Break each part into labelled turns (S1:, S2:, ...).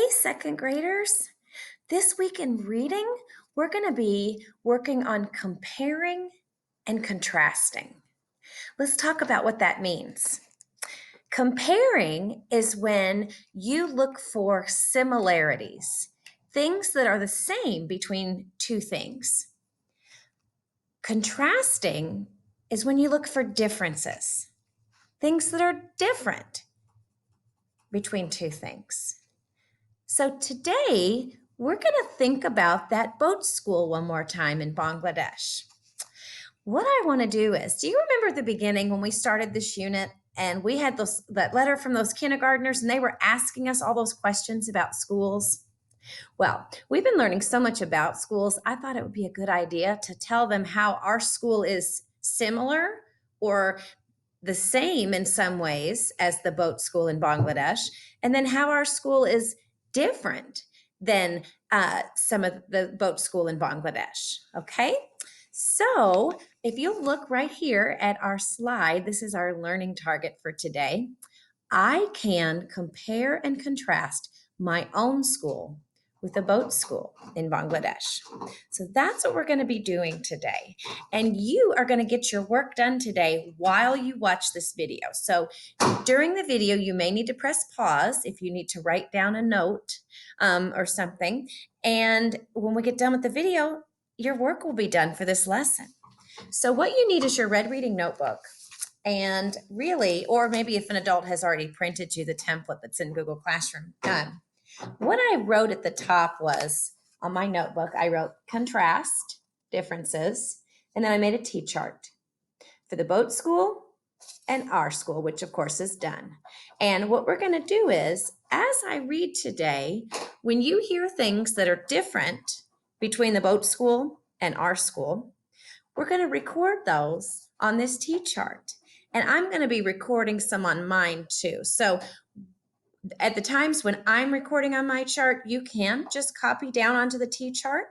S1: second graders. This week in reading, we're going to be working on comparing and contrasting. Let's talk about what that means. Comparing is when you look for similarities, things that are the same between two things. Contrasting is when you look for differences, things that are different between two things. So today, we're going to think about that boat school one more time in Bangladesh. What I want to do is, do you remember at the beginning when we started this unit and we had that letter from those kindergartners and they were asking us all those questions about schools? Well, we've been learning so much about schools. I thought it would be a good idea to tell them how our school is similar or the same in some ways as the boat school in Bangladesh, and then how our school is different than some of the boat school in Bangladesh. Okay, so if you look right here at our slide, this is our learning target for today. I can compare and contrast my own school with a boat school in Bangladesh. So that's what we're going to be doing today. And you are going to get your work done today while you watch this video. So during the video, you may need to press pause if you need to write down a note or something. And when we get done with the video, your work will be done for this lesson. So what you need is your red reading notebook. And really, or maybe if an adult has already printed you the template that's in Google Classroom. What I wrote at the top was, on my notebook, I wrote contrast, differences, and then I made a T-chart for the boat school and our school, which of course is done. And what we're going to do is, as I read today, when you hear things that are different between the boat school and our school, we're going to record those on this T-chart. And I'm going to be recording some on mine too. So at the times when I'm recording on my chart, you can just copy down onto the T-chart.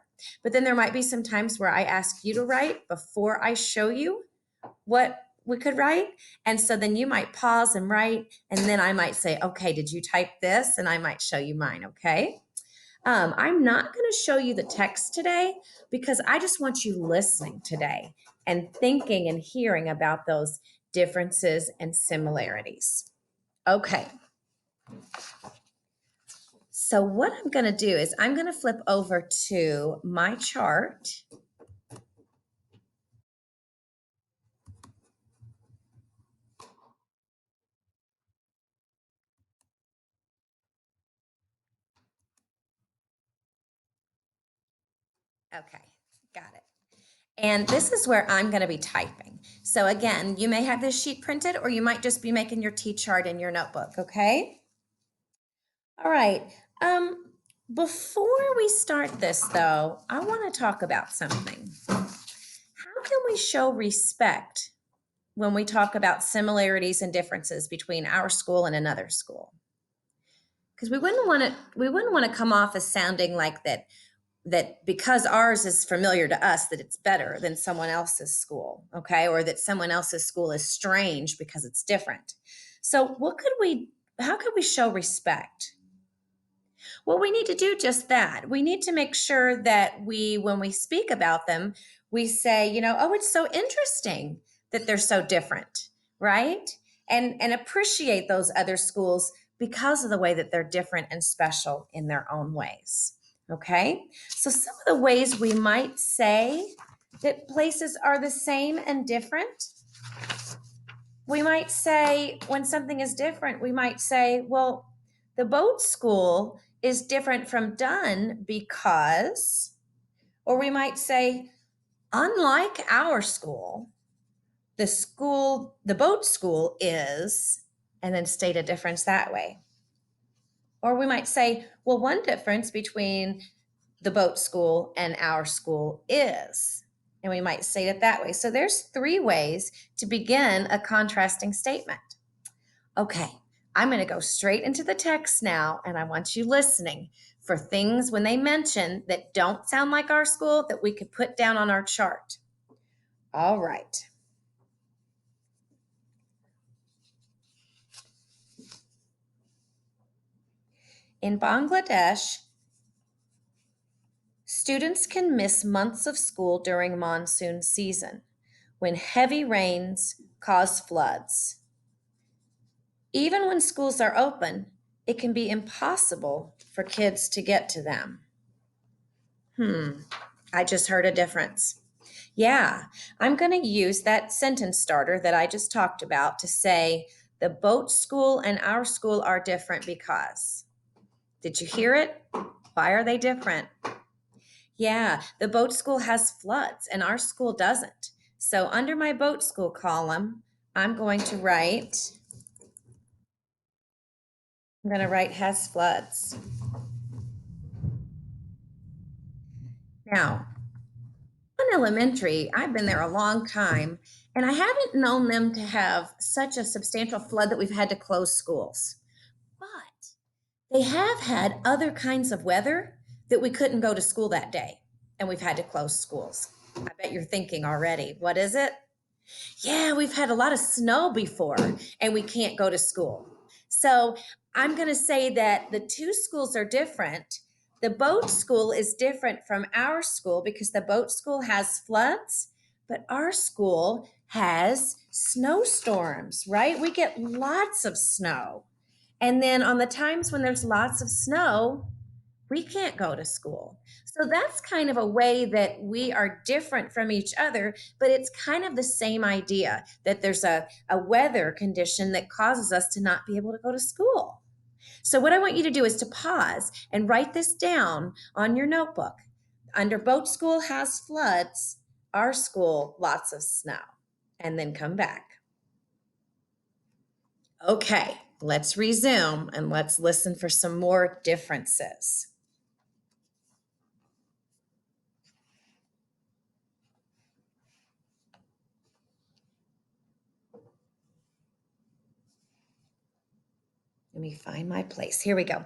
S1: But then there might be some times where I ask you to write before I show you what we could write. And so then you might pause and write. And then I might say, okay, did you type this? And I might show you mine, okay? I'm not going to show you the text today because I just want you listening today and thinking and hearing about those differences and similarities. Okay. So what I'm going to do is I'm going to flip over to my chart. Okay, got it. And this is where I'm going to be typing. So again, you may have this sheet printed or you might just be making your T-chart in your notebook, okay? All right. Before we start this though, I want to talk about something. How can we show respect when we talk about similarities and differences between our school and another school? Because we wouldn't want to come off as sounding like that because ours is familiar to us, that it's better than someone else's school, okay? Or that someone else's school is strange because it's different. So how could we show respect? Well, we need to do just that. We need to make sure that when we speak about them, we say, oh, it's so interesting that they're so different, right? And appreciate those other schools because of the way that they're different and special in their own ways. Okay, so some of the ways we might say that places are the same and different. We might say when something is different, we might say, well, the boat school is different from Dunn because, or we might say, unlike our school, the boat school is, and then state a difference that way. Or we might say, well, one difference between the boat school and our school is, and we might say it that way. So there's 3 ways to begin a contrasting statement. Okay, I'm going to go straight into the text now, and I want you listening for things when they mention that don't sound like our school that we could put down on our chart. All right. In Bangladesh, students can miss months of school during monsoon season when heavy rains cause floods. Even when schools are open, it can be impossible for kids to get to them. I just heard a difference. Yeah, I'm going to use that sentence starter that I just talked about to say the boat school and our school are different because. Did you hear it? Why are they different? Yeah, the boat school has floods and our school doesn't. So under my boat school column, I'm going to write has floods. Now, in elementary, I've been there a long time, and I haven't known them to have such a substantial flood that we've had to close schools. But they have had other kinds of weather that we couldn't go to school that day, and we've had to close schools. I bet you're thinking already, what is it? Yeah, we've had a lot of snow before, and we can't go to school. So I'm going to say that the two schools are different. The boat school is different from our school because the boat school has floods, but our school has snowstorms, right? We get lots of snow. And then on the times when there's lots of snow, we can't go to school. So that's kind of a way that we are different from each other, but it's kind of the same idea that there's a weather condition that causes us to not be able to go to school. So, what I want you to do is to pause and write this down on your notebook. Under boat school has floods, our school, lots of snow. And then come back. Okay, let's resume and let's listen for some more differences. Let me find my place. Here we go.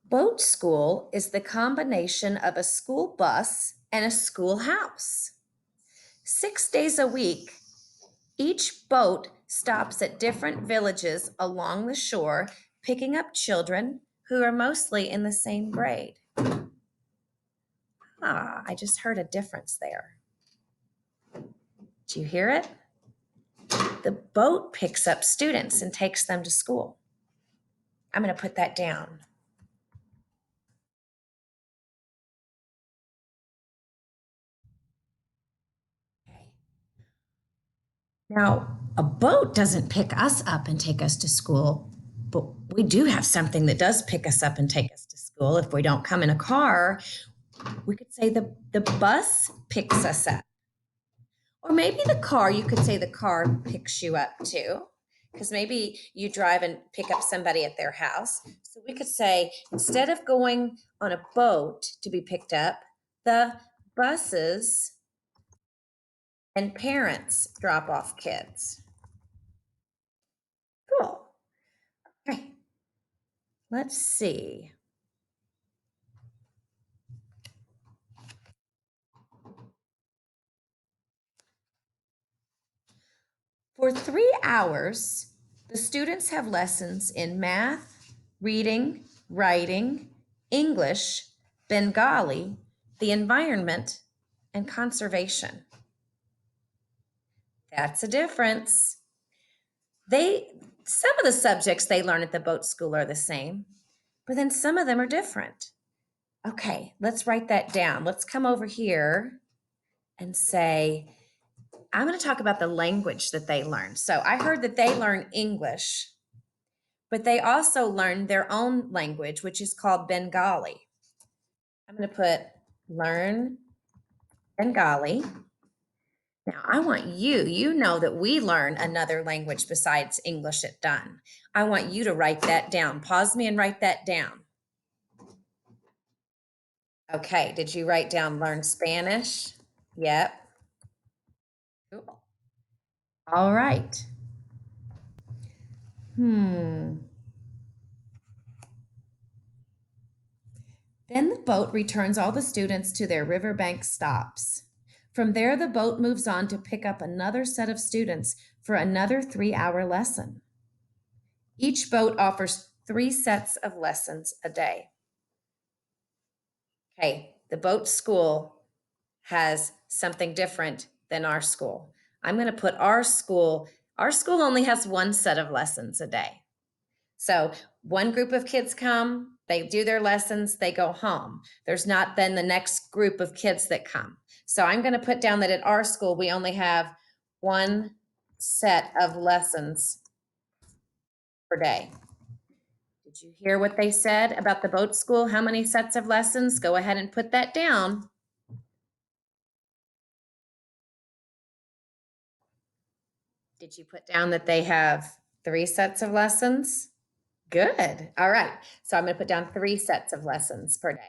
S1: Boat school is the combination of a school bus and a schoolhouse. 6 days a week, each boat stops at different villages along the shore, picking up children who are mostly in the same grade. I just heard a difference there. Do you hear it? The boat picks up students and takes them to school. I'm going to put that down. Now, a boat doesn't pick us up and take us to school, but we do have something that does pick us up and take us to school. If we don't come in a car, we could say the bus picks us up. Or maybe the car, you could say the car picks you up too, because maybe you drive and pick up somebody at their house. So we could say instead of going on a boat to be picked up, the buses and parents drop off kids. Cool. Okay. Let's see. For 3 hours, the students have lessons in math, reading, writing, English, Bengali, the environment, and conservation. That's a difference. Some of the subjects they learn at the boat school are the same, but then some of them are different. Okay, let's write that down. Let's come over here and say, I'm going to talk about the language that they learn. So I heard that they learn English, but they also learn their own language, which is called Bengali. I'm going to put learn Bengali. Now, I want you know that we learn another language besides English at Dunn. I want you to write that down. Pause me and write that down. Okay, did you write down learn Spanish? Yep. Cool. All right. Then the boat returns all the students to their riverbank stops. From there, the boat moves on to pick up another set of students for another 3-hour lesson. Each boat offers 3 sets of lessons a day. Okay, the boat school has something different than our school. I'm going to put our school only has 1 set of lessons a day. So one group of kids come, they do their lessons, they go home. There's not then the next group of kids that come. So I'm going to put down that at our school, we only have 1 set of lessons per day. Did you hear what they said about the boat school? How many sets of lessons? Go ahead and put that down. Did you put down that they have 3 sets of lessons? Good. All right. So I'm going to put down 3 sets of lessons per day.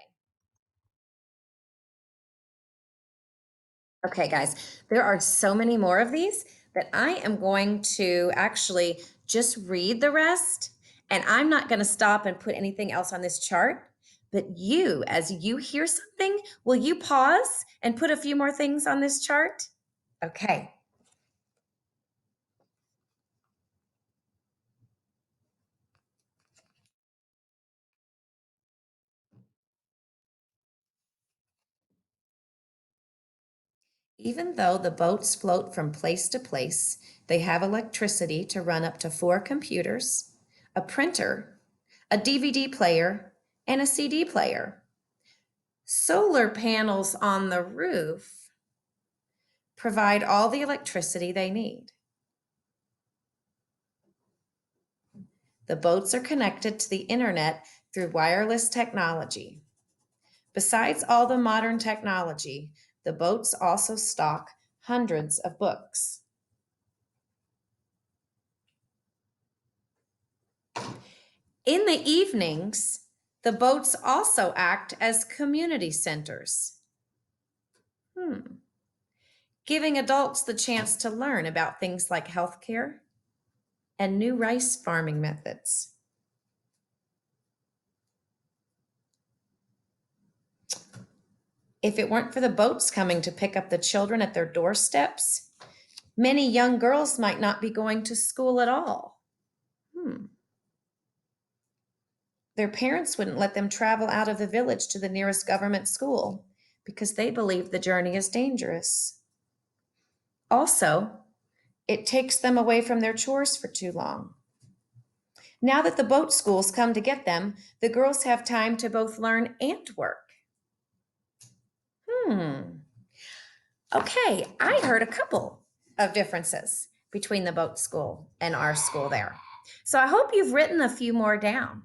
S1: Okay, guys, there are so many more of these that I am going to actually just read the rest, and I'm not going to stop and put anything else on this chart. But you, as you hear something, will you pause and put a few more things on this chart? Okay. Even though the boats float from place to place, they have electricity to run up to 4 computers, a printer, a DVD player, and a CD player. Solar panels on the roof provide all the electricity they need. The boats are connected to the internet through wireless technology. Besides all the modern technology, the boats also stock hundreds of books. In the evenings, the boats also act as community centers. Giving adults the chance to learn about things like healthcare and new rice farming methods. If it weren't for the boats coming to pick up the children at their doorsteps, many young girls might not be going to school at all. Their parents wouldn't let them travel out of the village to the nearest government school because they believe the journey is dangerous. Also, it takes them away from their chores for too long. Now that the boat schools come to get them, the girls have time to both learn and work. Okay, I heard a couple of differences between the boat school and our school there. So I hope you've written a few more down.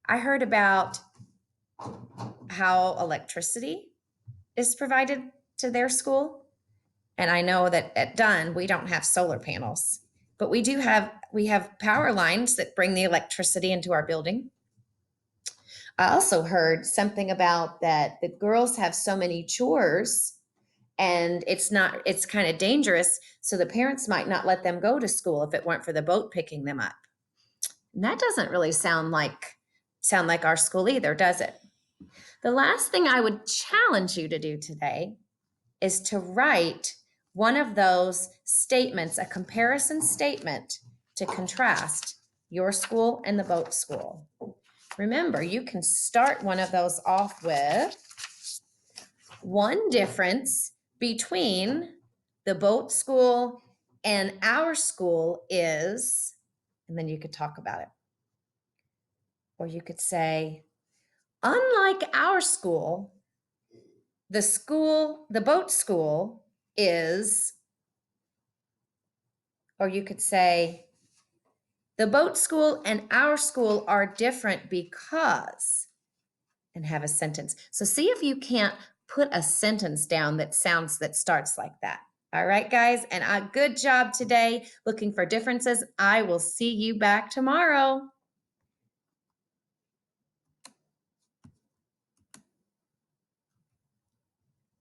S1: I heard about how electricity is provided to their school. And I know that at Dunn, we don't have solar panels, but we have power lines that bring the electricity into our building. I also heard something about that the girls have so many chores and it's kind of dangerous. So the parents might not let them go to school if it weren't for the boat picking them up. And that doesn't really sound like our school either, does it? The last thing I would challenge you to do today is to write one of those statements, a comparison statement to contrast your school and the boat school. Remember, you can start one of those off with one difference between the boat school and our school is, and then you could talk about it. Or you could say, unlike our school, the boat school is, or you could say, the boat school and our school are different because, and have a sentence. So see if you can't put a sentence down that starts like that. All right, guys, and a good job today looking for differences. I will see you back tomorrow.